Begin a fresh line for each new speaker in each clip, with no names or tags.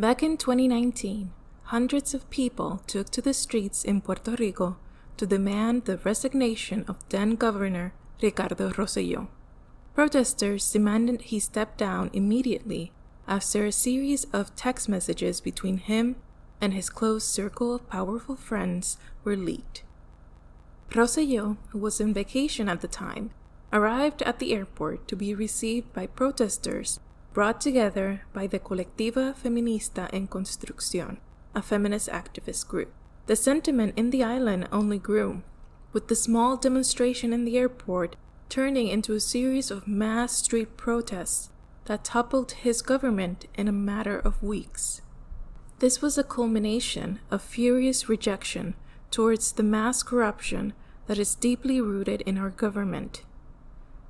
Back in 2019, hundreds of people took to the streets in Puerto Rico to demand the resignation of then Governor Ricardo Rosselló. Protesters demanded he step down immediately after a series of text messages between him and his close circle of powerful friends were leaked. Rosselló, who was on vacation at the time, arrived at the airport to be received by protesters brought together by the Colectiva Feminista en Construcción, a feminist activist group. The sentiment in the island only grew, with the small demonstration in the airport turning into a series of mass street protests that toppled his government in a matter of weeks. This was a culmination of furious rejection towards the mass corruption that is deeply rooted in our government.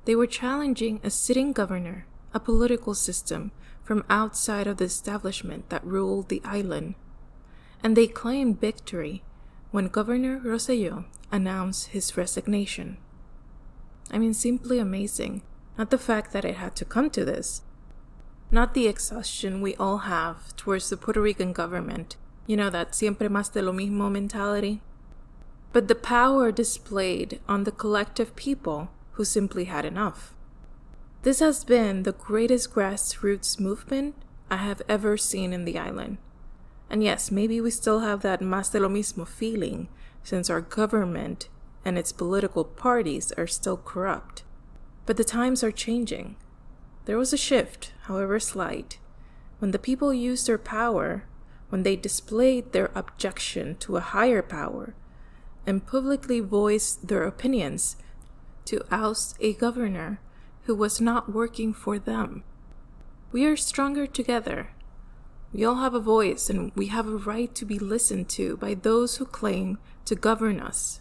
They were challenging a sitting governor, a political system from outside of the establishment that ruled the island, and they claimed victory when Governor Rosselló announced his resignation. I mean, simply amazing. Not the fact that it had to come to this. Not the exhaustion we all have towards the Puerto Rican government. You know, that siempre más de lo mismo mentality. But the power displayed on the collective people who simply had enough. This has been the greatest grassroots movement I have ever seen in the island. And yes, maybe we still have that más de lo mismo feeling since our government and its political parties are still corrupt. But the times are changing. There was a shift, however slight, when the people used their power, when they displayed their objection to a higher power, and publicly voiced their opinions to oust a governor who was not working for them. We are stronger together. We all have a voice, and we have a right to be listened to by those who claim to govern us.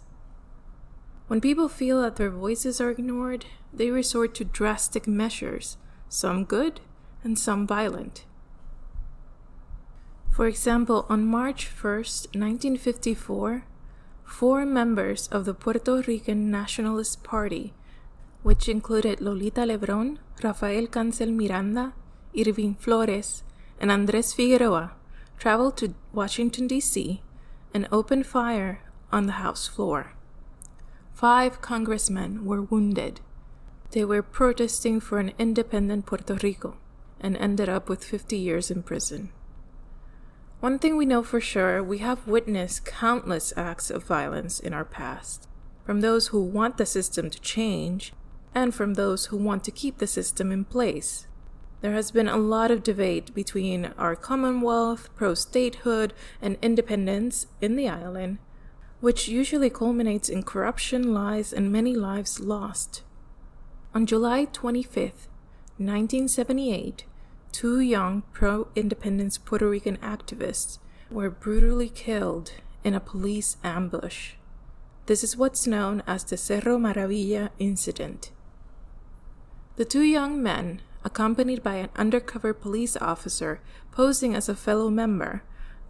When people feel that their voices are ignored, they resort to drastic measures, some good and some violent. For example, on March 1st, 1954, 4 members of the Puerto Rican Nationalist Party, which included Lolita Lebrón, Rafael Cancel Miranda, Irving Flores, and Andrés Figueroa, traveled to Washington, D.C. and opened fire on the House floor. 5 congressmen were wounded. They were protesting for an independent Puerto Rico and ended up with 50 years in prison. One thing we know for sure, we have witnessed countless acts of violence in our past, from those who want the system to change and from those who want to keep the system in place. There has been a lot of debate between our Commonwealth, pro-statehood, and independence in the island, which usually culminates in corruption, lies, and many lives lost. On July 25th, 1978, 2 young pro-independence Puerto Rican activists were brutally killed in a police ambush. This is what's known as the Cerro Maravilla incident. The 2 young men, accompanied by an undercover police officer posing as a fellow member,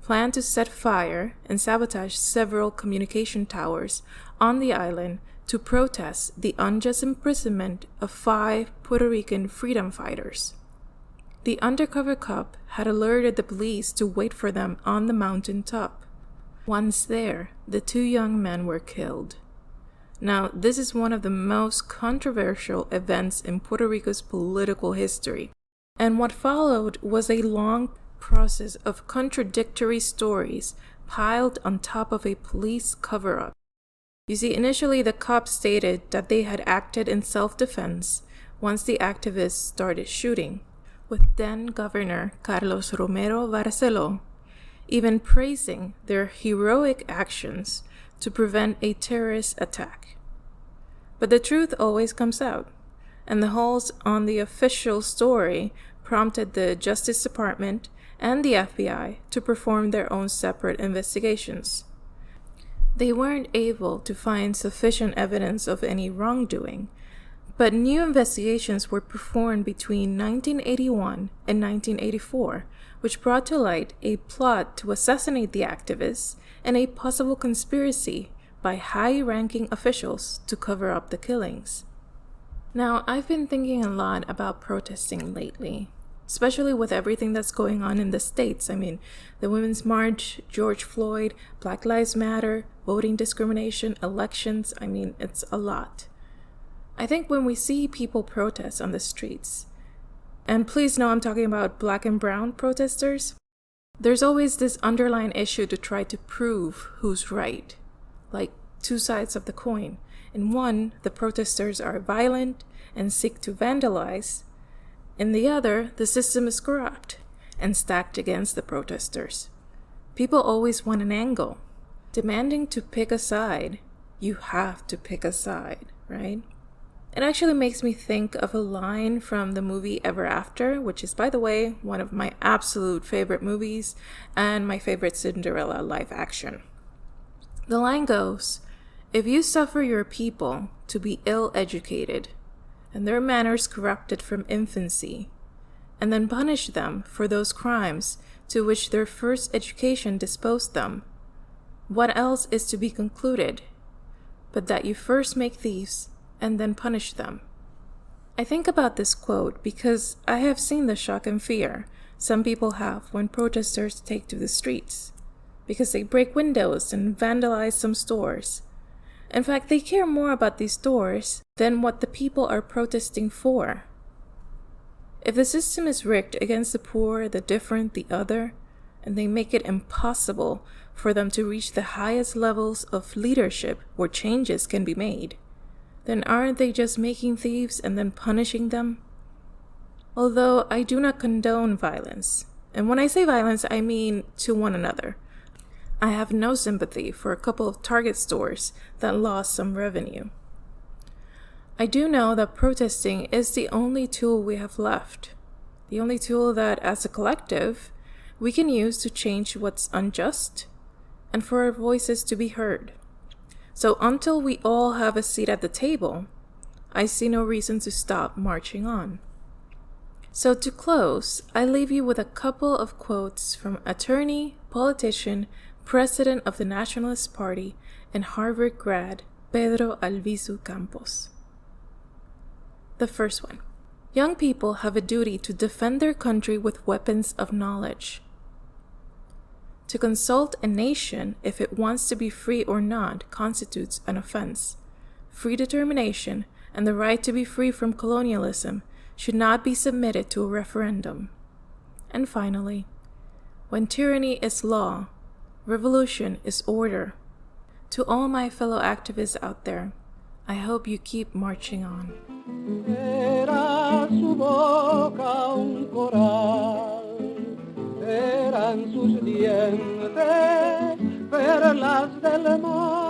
planned to set fire and sabotage several communication towers on the island to protest the unjust imprisonment of 5 Puerto Rican freedom fighters. The undercover cop had alerted the police to wait for them on the mountain top. Once there, the 2 young men were killed. Now, this is one of the most controversial events in Puerto Rico's political history, and what followed was a long process of contradictory stories piled on top of a police cover-up. You see, initially the cops stated that they had acted in self-defense once the activists started shooting, with then-Governor Carlos Romero Barceló even praising their heroic actions to prevent a terrorist attack. But the truth always comes out, and the holes on the official story prompted the Justice Department and the FBI to perform their own separate investigations. They weren't able to find sufficient evidence of any wrongdoing, but new investigations were performed between 1981 and 1984, which brought to light a plot to assassinate the activists and a possible conspiracy by high-ranking officials to cover up the killings. Now, I've been thinking a lot about protesting lately. especially with everything that's going on in the States. I mean, the Women's March, George Floyd, Black Lives Matter, voting discrimination, elections. I mean, it's a lot. I think when we see people protest on the streets, and please know I'm talking about black and brown protesters, there's always this underlying issue to try to prove who's right, like two sides of the coin. In one, the protesters are violent and seek to vandalize. In the other, the system is corrupt and stacked against the protesters. People always want an angle. Demanding to pick a side, you have to pick a side, right? It actually makes me think of a line from the movie Ever After, which is, by the way, one of my absolute favorite movies and my favorite Cinderella live action. The line goes, "If you suffer your people to be ill-educated and their manners corrupted from infancy, and then punish them for those crimes to which their first education disposed them, what else is to be concluded, but that you first make thieves and then punish them?" I think about this quote because I have seen the shock and fear some people have when protesters take to the streets, because they break windows and vandalize some stores. In fact, they care more about these stores than what the people are protesting for. If the system is rigged against the poor, the different, the other, and they make it impossible for them to reach the highest levels of leadership where changes can be made, then aren't they just making thieves and then punishing them? Although I do not condone violence, and when I say violence, I mean to one another. I have no sympathy for a couple of Target stores that lost some revenue. I do know that protesting is the only tool we have left, the only tool that, as a collective, we can use to change what's unjust and for our voices to be heard. So until we all have a seat at the table, I see no reason to stop marching on. So to close, I leave you with a couple of quotes from attorney, politician, president of the Nationalist Party, and Harvard grad Pedro Albizu Campos. The first one: young people have a duty to defend their country with weapons of knowledge. To consult a nation if it wants to be free or not constitutes an offense. Free determination and the right to be free from colonialism should not be submitted to a referendum. And finally, when tyranny is law, revolution is order. To all my fellow activists out there, I hope you keep marching on.
Era su boca un coral, eran sus dientes perlas del mar.